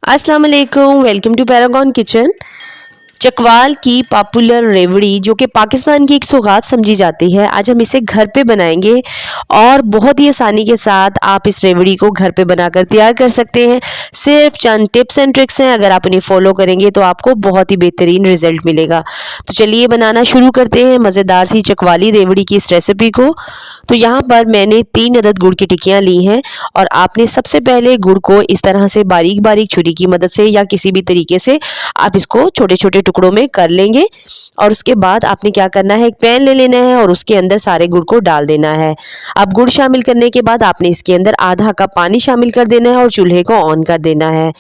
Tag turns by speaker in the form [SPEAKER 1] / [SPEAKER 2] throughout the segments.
[SPEAKER 1] अस्सलाम वालेकुम, welcome to Paragon kitchen. Chakwal की पॉपुलर रेवड़ी जो कि पाकिस्तान की एक सौगात समझी जाती है, आज हम इसे घर पे बनाएंगे और बहुत ही आसानी के साथ आप इस रेवड़ी को घर पे बनाकर तैयार कर सकते हैं। सिर्फ चंद टिप्स एंड ट्रिक्स हैं, अगर आप इन्हें फॉलो करेंगे तो आपको बहुत ही बेहतरीन रिजल्ट मिलेगा। तो चलिए बनाना शुरू करते हैं मज़ेदार सी चकवाली रेवड़ी की इस रेसिपी को। तो यहाँ पर मैंने 3 अदद गुड़ की टिक्कियाँ ली हैं और आपने सबसे पहले गुड़ को इस तरह से बारीक बारीक छुरी की मदद से या किसी भी तरीके से आप इसको छोटे छोटे टुकड़ों में कर लेंगे। और उसके बाद आपने क्या करना है, एक पैन ले लेना है और उसके अंदर सारे गुड़ को डाल देना है। अब गुड़ शामिल करने के बाद आपने इसके अंदर आधा कप पानी शामिल कर देना है और चूल्हे को ऑन कर देना है।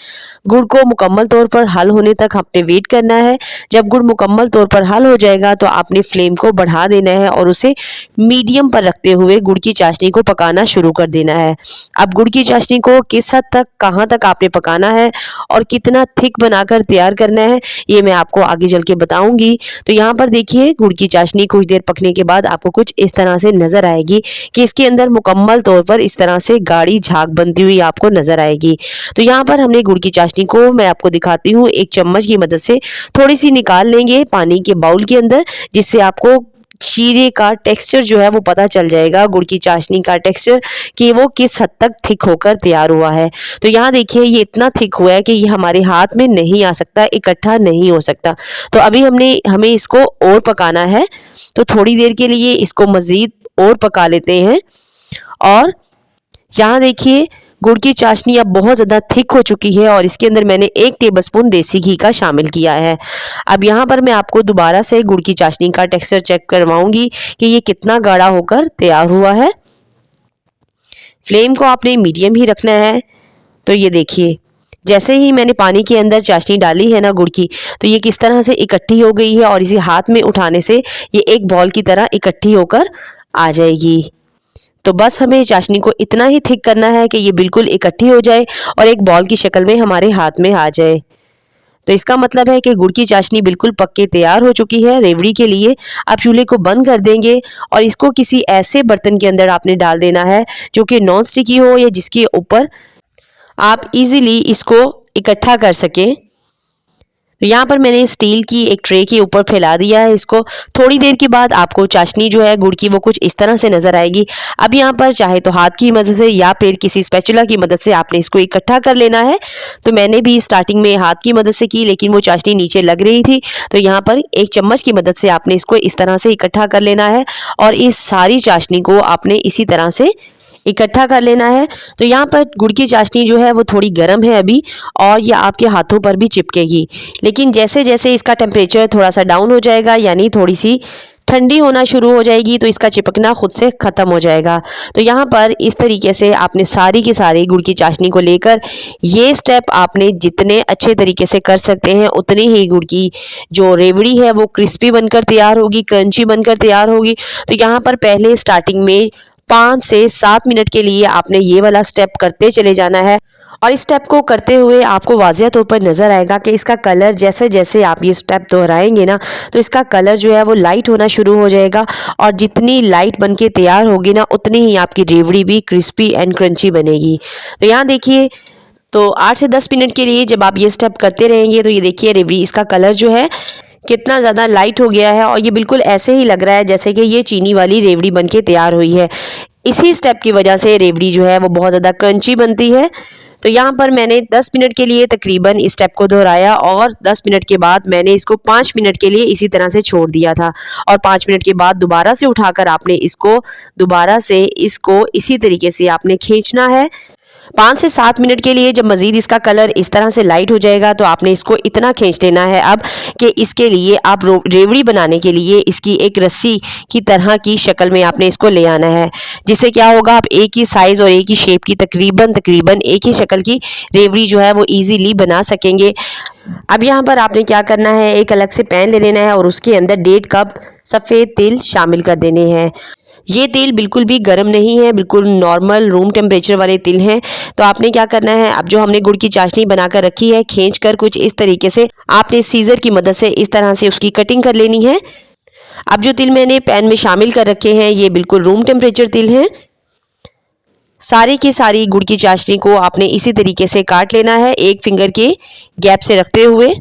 [SPEAKER 1] गुड़ को मुकम्मल तौर पर हल होने तक आपने वेट करना है। जब गुड़ मुकम्मल तौर पर हल हो जाएगा तो आपने फ्लेम को बढ़ा देना है और उसे मीडियम पर रखते हुए गुड़ की चाशनी को पकाना शुरू कर देना है। अब गुड़ की चाशनी को किस हद तक, कहाँ तक आपने पकाना है और कितना थिक बनाकर तैयार करना है, ये मैं आपको आगे चल के बताऊंगी। तो यहाँ पर देखिए, गुड़ की चाशनी कुछ देर पकने के बाद आपको कुछ इस तरह से नजर आएगी कि इसके अंदर मुकम्मल तौर पर इस तरह से गाढ़ी झाग बनती हुई आपको नजर आएगी। तो यहाँ पर हमने गुड़ की चाशनी को, मैं आपको दिखाती हूँ, एक चम्मच की मदद से थोड़ी सी निकाल लेंगे पानी के बाउल के अंदर, जिससे आपको शीरे का टेक्सचर जो है वो पता चल जाएगा, गुड़ की चाशनी का टेक्सचर, कि वो किस हद तक थिक होकर तैयार हुआ है। तो यहाँ देखिए, ये इतना थिक हुआ है कि ये हमारे हाथ में नहीं आ सकता, इकट्ठा नहीं हो सकता। तो अभी हमें इसको और पकाना है। तो थोड़ी देर के लिए इसको मज़ीद और पका लेते हैं। और यहाँ देखिए, गुड़ की चाशनी अब बहुत ज़्यादा थिक हो चुकी है और इसके अंदर मैंने 1 टेबलस्पून देसी घी का शामिल किया है। अब यहाँ पर मैं आपको दोबारा से गुड़ की चाशनी का टेक्सचर चेक करवाऊंगी कि ये कितना गाढ़ा होकर तैयार हुआ है। फ्लेम को आपने मीडियम ही रखना है। तो ये देखिए, जैसे ही मैंने पानी के अंदर चाशनी डाली है ना गुड़ की, तो ये किस तरह से इकट्ठी हो गई है और इसे हाथ में उठाने से ये एक बॉल की तरह इकट्ठी होकर आ जाएगी। तो बस हमें चाशनी को इतना ही थिक करना है कि ये बिल्कुल इकट्ठी हो जाए और एक बॉल की शक्ल में हमारे हाथ में आ जाए। तो इसका मतलब है कि गुड़ की चाशनी बिल्कुल पक के तैयार हो चुकी है रेवड़ी के लिए। आप चूल्हे को बंद कर देंगे और इसको किसी ऐसे बर्तन के अंदर आपने डाल देना है जो कि नॉन स्टिकी हो या जिसके ऊपर आप इजीली इसको इकट्ठा कर सकें। तो यहाँ पर मैंने स्टील की एक ट्रे के ऊपर फैला दिया है इसको। थोड़ी देर के बाद आपको चाशनी जो है गुड़ की वो कुछ इस तरह से नज़र आएगी। अब यहाँ पर चाहे तो हाथ की मदद से या फिर किसी स्पैचुला की मदद से आपने इसको इकट्ठा कर लेना है। तो मैंने भी स्टार्टिंग में हाथ की मदद से की, लेकिन वो चाशनी नीचे लग रही थी। तो यहाँ पर एक चम्मच की मदद से आपने इसको इस तरह से इकट्ठा कर लेना है और इस सारी चाशनी को आपने इसी तरह से इकट्ठा कर लेना है। तो यहाँ पर गुड़ की चाशनी जो है वो थोड़ी गर्म है अभी और ये आपके हाथों पर भी चिपकेगी, लेकिन जैसे जैसे इसका टेम्परेचर थोड़ा सा डाउन हो जाएगा, यानी थोड़ी सी ठंडी होना शुरू हो जाएगी, तो इसका चिपकना खुद से ख़त्म हो जाएगा। तो यहाँ पर इस तरीके से आपने सारी की सारी गुड़ की चाशनी को लेकर, ये स्टेप आपने जितने अच्छे तरीके से कर सकते हैं उतनी ही गुड़ की जो रेवड़ी है वो क्रिस्पी बनकर तैयार होगी, क्रंची बनकर तैयार होगी। तो यहाँ पर पहले स्टार्टिंग में 5 से 7 मिनट के लिए आपने ये वाला स्टेप करते चले जाना है और इस स्टेप को करते हुए आपको वाज़िह तौर पर नज़र आएगा कि इसका कलर, जैसे जैसे आप ये स्टेप दोहराएंगे ना, तो इसका कलर जो है वो लाइट होना शुरू हो जाएगा और जितनी लाइट बन के तैयार होगी ना, उतनी ही आपकी रेवड़ी भी क्रिस्पी एंड क्रंची बनेगी। तो यहाँ देखिए, तो 8 से 10 मिनट के लिए जब आप ये स्टेप करते रहेंगे तो ये देखिए रेवड़ी, इसका कलर जो है कितना ज़्यादा लाइट हो गया है और ये बिल्कुल ऐसे ही लग रहा है जैसे कि ये चीनी वाली रेवड़ी बनके तैयार हुई है। इसी स्टेप की वजह से रेवड़ी जो है वो बहुत ज़्यादा क्रंची बनती है। तो यहाँ पर मैंने 10 मिनट के लिए तकरीबन इस स्टेप को दोहराया और 10 मिनट के बाद मैंने इसको 5 मिनट के लिए इसी तरह से छोड़ दिया था और 5 मिनट के बाद दोबारा से उठाकर आपने इसको दोबारा से इसको इसी तरीके से आपने खींचना है। 5 से 7 मिनट के लिए जब मज़ीद इसका कलर इस तरह से लाइट हो जाएगा तो आपने इसको इतना खींच लेना है अब कि इसके लिए आप रेवड़ी बनाने के लिए इसकी एक रस्सी की तरह की शक्ल में आपने इसको ले आना है, जिससे क्या होगा, आप एक ही साइज़ और एक ही शेप की तकरीबन एक ही शक्ल की रेवड़ी जो है वो ईजीली बना सकेंगे। अब यहाँ पर आपने क्या करना है, एक अलग से पैन ले लेना है और उसके अंदर 1.5 कप सफ़ेद तिल शामिल कर देने हैं। ये तेल बिल्कुल भी गर्म नहीं है, बिल्कुल नॉर्मल रूम टेम्परेचर वाले तिल हैं। तो आपने क्या करना है, अब जो हमने गुड़ की चाशनी बनाकर रखी है, खींच कर कुछ इस तरीके से आपने सीजर की मदद से इस तरह से उसकी कटिंग कर लेनी है। अब जो तिल मैंने पैन में शामिल कर रखे हैं ये बिल्कुल रूम टेम्परेचर तिल हैं। सारी की सारी गुड़ की चाशनी को आपने इसी तरीके से काट लेना है, एक फिंगर के गैप से रखते हुए।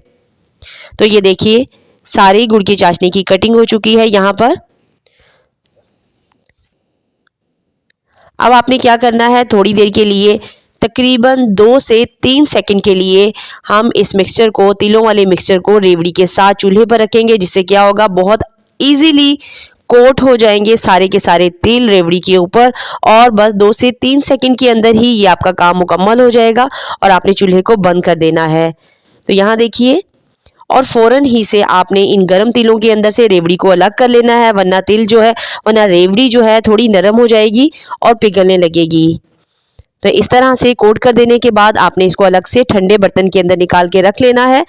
[SPEAKER 1] तो ये देखिए सारी गुड़ की चाशनी की कटिंग हो चुकी है यहाँ पर। अब आपने क्या करना है, थोड़ी देर के लिए तकरीबन 2 से 3 सेकंड के लिए हम इस मिक्सचर को, तिलों वाले मिक्सचर को रेवड़ी के साथ चूल्हे पर रखेंगे, जिससे क्या होगा, बहुत इजीली कोट हो जाएंगे सारे के सारे तिल रेवड़ी के ऊपर। और बस 2 से 3 सेकंड के अंदर ही ये आपका काम मुकम्मल हो जाएगा और आपने चूल्हे को बंद कर देना है। तो यहाँ देखिए, और फ़ौरन ही से आपने इन गरम तिलों के अंदर से रेवड़ी को अलग कर लेना है, वरना रेवड़ी जो है थोड़ी नरम हो जाएगी और पिघलने लगेगी। तो इस तरह से कोट कर देने के बाद आपने इसको अलग से ठंडे बर्तन के अंदर निकाल के रख लेना है।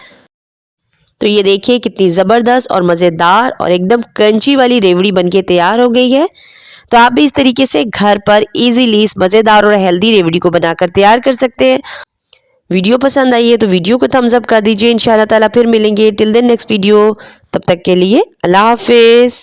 [SPEAKER 1] तो ये देखिए कितनी ज़बरदस्त और मज़ेदार और एकदम क्रंची वाली रेवड़ी बनके तैयार हो गई है। तो आप भी इस तरीके से घर पर इजीली इस मज़ेदार और हेल्दी रेवड़ी को बनाकर तैयार कर सकते हैं। वीडियो पसंद आई है तो वीडियो को थम्स अप कर दीजिए। इंशाल्लाह ताला फिर मिलेंगे। टिल देन नेक्स्ट वीडियो, तब तक के लिए अल्लाह हाफिज़।